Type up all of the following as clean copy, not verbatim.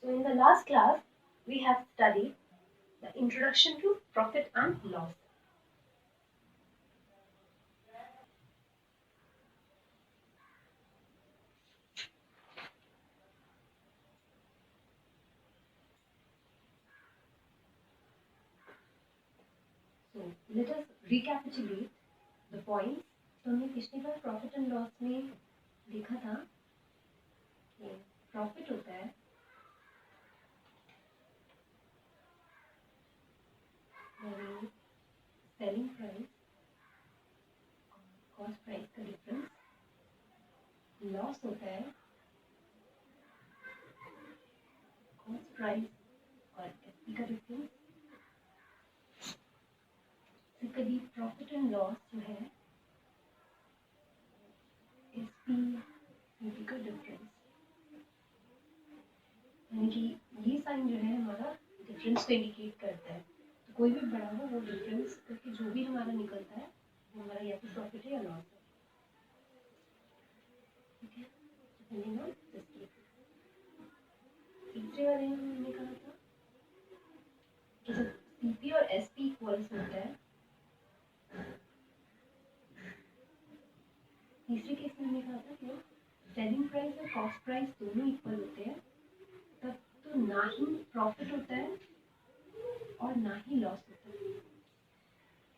So in the last class, we have studied the introduction to profit and loss. So let us recapitulate the points. तो हमने पिछली बार profit and loss में देखा था कि profit होता है सेलिंग प्राइस कॉस्ट प्राइस का डिफरेंस, लॉस होता है कॉस्ट प्राइस और एसपी का डिफरेंस। कभी प्रॉफिट एंड लॉस जो है एसपी सीपी का डिफरेंस, यानी कि ये साइन जो है हमारा डिफरेंस को इंडिकेट करता है। तो कोई भी बड़ा हो वो डिफरेंस करके जो भी हमारा निकलता है वो हमारा या तो प्रॉफिट है या लॉस है। ठीक है, डिपेंडिंग ऑन दिस केस। तीसरे वाले में हमने कहा था कि जब सीपी और एसपी इक्वल्स होता है, तीसरे केस में हमने कहा था कि सेलिंग प्राइस और कॉस्ट प्राइस दोनों इक्वल होते हैं, तब तो ना ही प्रॉफिट होता है और ना ही लॉस होता है।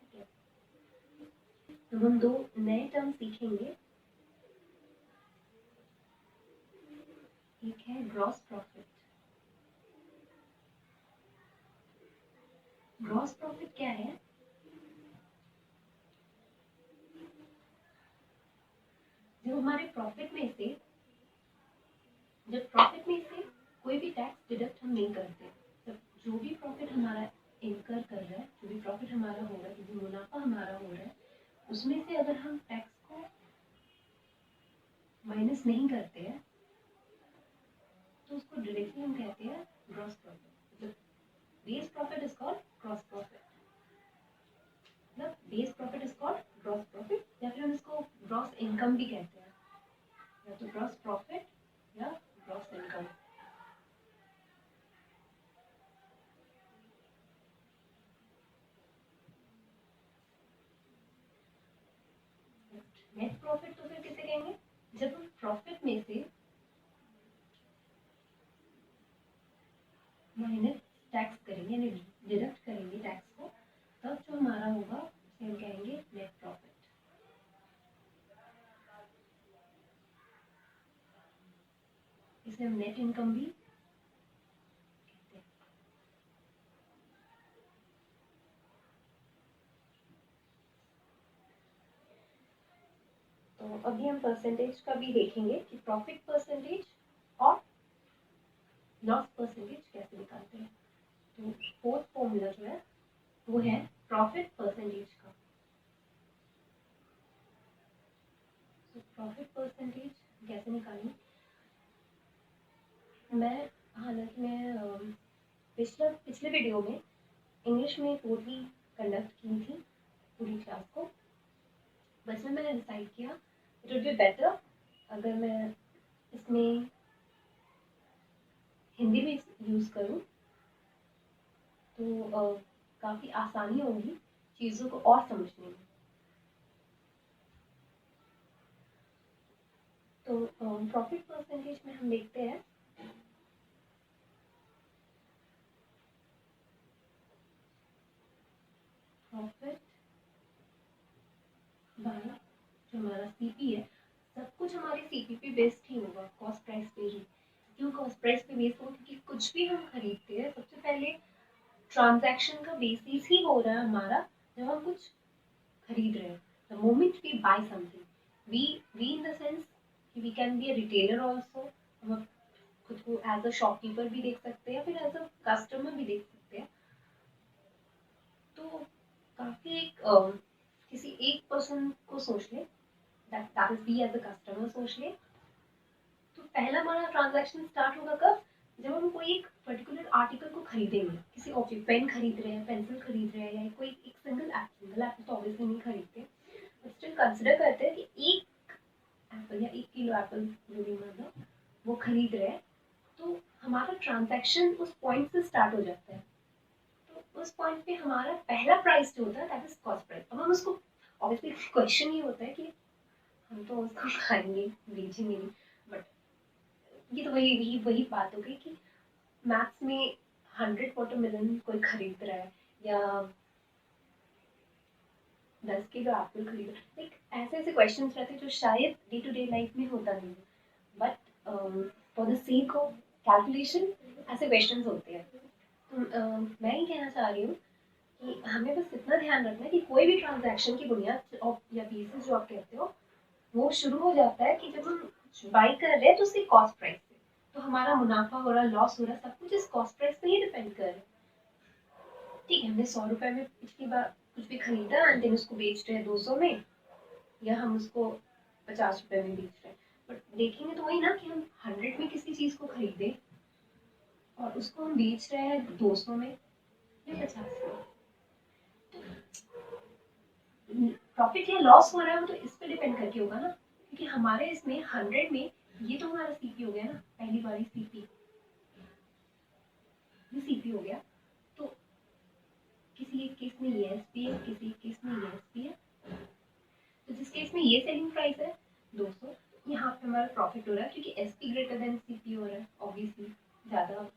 ठीक है, तो हम दो नए टर्म सीखेंगे। एक है ग्रॉस प्रॉफिट। ग्रॉस प्रॉफिट क्या है? जब हमारे प्रॉफिट में से कोई भी टैक्स डिडक्ट हम नहीं करते, जब जो भी प्रॉफिट हमारा इनकर कर रहा है, जो भी प्रॉफिट हमारा हो रहा है, जो भी मुनाफा हमारा हो रहा है, उसमें से अगर हम टैक्स को माइनस नहीं करते हैं तो उसको डायरेक्टली हम कहते हैं gross profit. Base profit is called gross profit, मतलब base profit is called gross profit, या फिर हम इसको ग्रॉस इनकम भी कहते हैं, या तो ग्रॉस प्रॉफिट या ग्रॉस इनकम। नेट प्रॉफिट तो फिर किसे कहेंगे? जब हम प्रॉफिट में से माइनस टैक्स करेंगे, यानी डिडक्ट करेंगे टैक्स को, तब जो हमारा होगा उसे हम कहेंगे नेट प्रॉफिट। इसे हम नेट इनकम भी कहते हैं। तो अभी हम परसेंटेज का भी देखेंगे कि प्रॉफिट परसेंटेज और लॉस परसेंटेज कैसे निकालते हैं। तो फोर्थ फॉर्मूला जो है वो है प्रॉफिट परसेंटेज का। तो प्रॉफिट परसेंटेज कैसे निकालें? हालांकि मैं पिछले वीडियो में इंग्लिश में पूरी कंडक्ट की थी पूरी क्लास को, बस में मैंने डिसाइड किया इट वुड बी बेटर अगर मैं इसमें हिंदी भी यूज़ करूँ, तो काफ़ी आसानी होगी चीज़ों को और समझने में। तो प्रॉफिट परसेंटेज में हम देखते हैं प्रॉफिट बाय जो हमारा सीपी है, सब कुछ हमारे सीपी पे बेस्ड ही होगा, कॉस्ट प्राइस पे ही। क्यों कॉस्ट प्राइस पे बेस्ड होगा? क्योंकि कुछ भी हम खरीदते हैं सबसे पहले ट्रांजैक्शन का बेसिस ही हो रहा है हमारा जब हम कुछ खरीद रहे हैं। The moment we buy something, we in the sense कि we can be a retailer also, हम खुद को एज अ शॉपकीपर भी देख सकते हैं, फिर एज अ कस्टमर भी देख सकते हैं। तो काफ़ी किसी एक पर्सन को सोच ले, that is B as a customer सोच ले, तो पहला हमारा ट्रांजैक्शन स्टार्ट होगा कब? जब हम कोई एक पर्टिकुलर आर्टिकल को खरीदेंगे, किसी ऑब्जेक्ट, पेन खरीद रहे हैं, पेंसिल खरीद रहे हैं, या कोई एक सिंगल एप्पल तो ऑब्वियसली नहीं खरीदते, बट स्टिल कंसिडर करते हैं कि एक एप्पल या 1 किलो एप्पल जो भी मतलब वो खरीद रहे हैं, तो हमारा ट्रांजैक्शन उस पॉइंट से स्टार्ट हो जाता है। तो उस पॉइंट पे हमारा पहला प्राइस जो होता है दैट इज कॉस्ट प्राइस। अब हम उसको ऑब्वियसली क्वेश्चन ये होता है कि हम तो उसको खाएंगे बेचेंगे नहीं, बट ये तो वही बात हो गई कि मैथ्स में 100 वाटरमेलन कोई खरीद रहा है या 10 किलो एप्पल खरीद रहा है, लाइक ऐसे क्वेश्चंस रहते हैं जो शायद डे टू डे लाइफ में होता नहीं है, but for the sake of calculation ऐसे क्वेश्चंस होते हैं। तो मैं ये कहना चाह रही हूँ कि हमें बस इतना ध्यान रखना है कि कोई भी ट्रांजैक्शन की बुनियाद या बेसिस जो आप कहते हो वो शुरू हो जाता है कि जब हम बाई कर रहे हैं तो उसकी कॉस्ट प्राइस से। तो हमारा मुनाफा हो रहा, लॉस हो रहा, सब कुछ इस कॉस्ट प्राइस पे ही डिपेंड कर रहा है। ठीक है, हमने 100 रुपए में पिछली बार कुछ भी खरीदा एंड देन उसको बेच रहे हैं 200 में, या हम उसको 50 रुपए में बेच रहे हैं, बट देखेंगे तो वही ना कि हम 100 में किसी चीज को खरीदे और उसको हम बेच रहे हैं 200 में या 50 में। प्रॉफिट या लॉस हो रहा है वो तो इस पे डिपेंड करके होगा ना, क्योंकि हमारे इसमें 100 में ये तो हमारा सीपी हो गया ना, पहली बार सीपी, ये सीपी हो गया। तो किसी एक केस में ये एसपी है, किसी एक केस में ये एसपी है, तो जिस केस में ये सेलिंग प्राइस है 200, यहाँ पे हमारा प्रॉफिट हो रहा है क्योंकि एसपी ग्रेटर देन सीपी हो रहा है। ऑब्वियसली ज़्यादा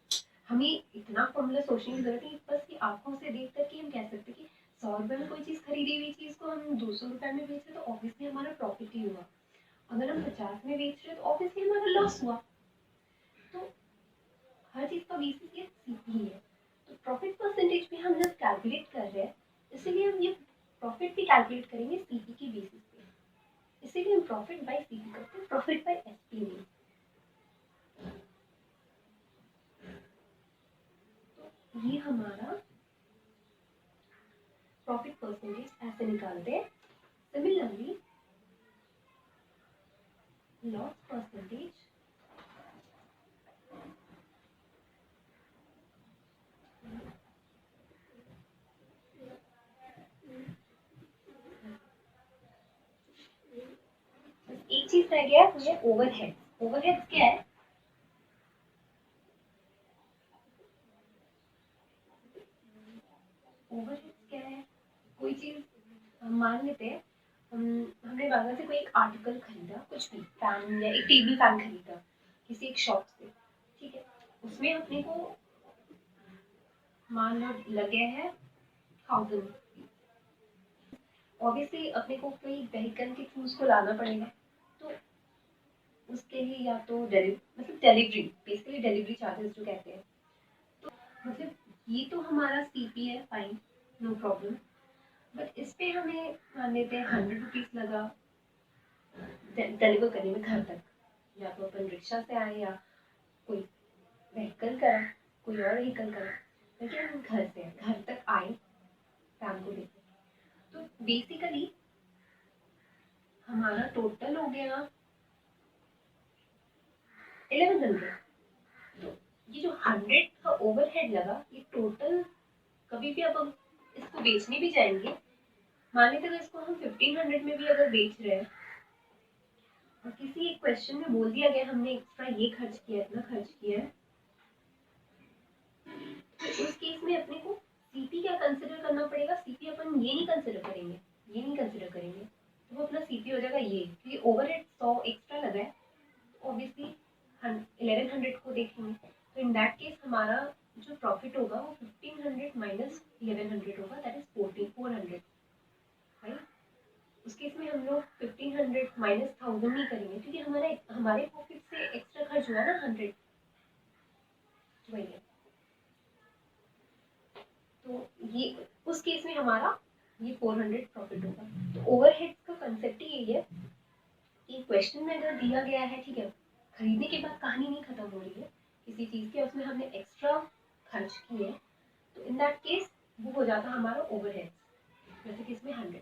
हमें इतना फॉर्मूला सोचने की जरूरत नहीं, बस कि आंखों से देख करके हम कह सकते कि 100 रुपए में कोई चीज़ खरीदी हुई चीज़ को हम 200 रुपए में बेचे तो ऑब्वियसली हमारा प्रॉफिट ही हुआ। अगर हम 50 में बेच रहे तो ऑब्वियसली हमारा लॉस हुआ। तो हर चीज़ का बेसिस ये सीपी ही है। तो प्रॉफिट परसेंटेज भी हम जब कैलकुलेट कर रहे हैं, इसीलिए हम ये प्रॉफिट भी कैलकुलेट करेंगे सीपी की बेसिस पे, इसीलिए हम प्रॉफिट बाय सीपी करते हैं, प्रॉफिट बाय एसपी नहीं। तो ये हमारा प्रॉफिट परसेंटेज ऐसे निकालते हैं। सिमिलरली लॉस परसेंटेज एक चीज रह गया, वो है ओवरहेड। ओवरहेड क्या है? ओवरहेड क्या है? कोई चीज हम मान लेते हैं, हमने बाजार से कोई एक आर्टिकल खरीदा, कुछ भी फैन या एक टेबल फैन खरीदा किसी एक शॉप से, ठीक है, उसमें अपने को मान लो लगे है 1000। ऑब्वियसली अपने को कोई व्हीकल के थ्रू उसको लाना पड़ेगा, तो उसके लिए या तो डिलीवरी, बेसिकली डिलीवरी चार्जेस जो कहते हैं, तो मतलब ये तो हमारा सीपी है, फाइन, नो प्रॉब्लम। बट इस पे हमें मान लेते हैं 100 रुपीज लगा डिलीवर करने में घर तक, या तो अपन रिक्शा से आए या कोई व्हीकल करा, कोई और व्हीकल करा, लेकिन हम घर से घर तक आए फैन को लेकर, तो बेसिकली हमारा टोटल हो गया 1100। तो ये जो 100 का ओवरहेड लगा, ये टोटल कभी भी अब हम इसको बेचने भी जाएंगे, मान लेते हैं इसको हम 1500 में भी अगर बेच रहे हैं और किसी एक क्वेश्चन में बोल दिया गया हमने एक्स्ट्रा ये खर्च किया, इतना खर्च किया है, तो उस केस में अपने को सीपी क्या कंसिडर करना पड़ेगा? सीपी अपन ये नहीं कंसिडर करेंगे, ये नहीं कंसिडर करेंगे, तो वो अपना सीपी हो जाएगा ये, क्योंकि ओवरहेड 100 एक्स्ट्रा लगा है, तो ऑब्वियसली 1100 को देखेंगे, तो इन दैट केस हमारा जो प्रॉफिट होगा वो 1500 माइनस 1100 होगा, दैट इज 400, राइट। उस केस में हम लोग 1500 माइनस 1000 नहीं करेंगे, क्योंकि हमारे पॉकेट से एक्स्ट्रा खर्च हुआ ना 100, वही है। तो ये उस केस में हमारा ये 400 प्रॉफिट होगा। तो ओवरहेड का कंसेप्ट ही यही है कि क्वेश्चन में अगर दिया गया है, ठीक है, खरीदने के बाद कहानी नहीं खत्म हो रही है किसी चीज की, उसमें हमने एक्स्ट्रा खर्च किए, तो इन दैट केस वो हो जाता हमारा ओवरहेड, जैसे कि इसमें 100।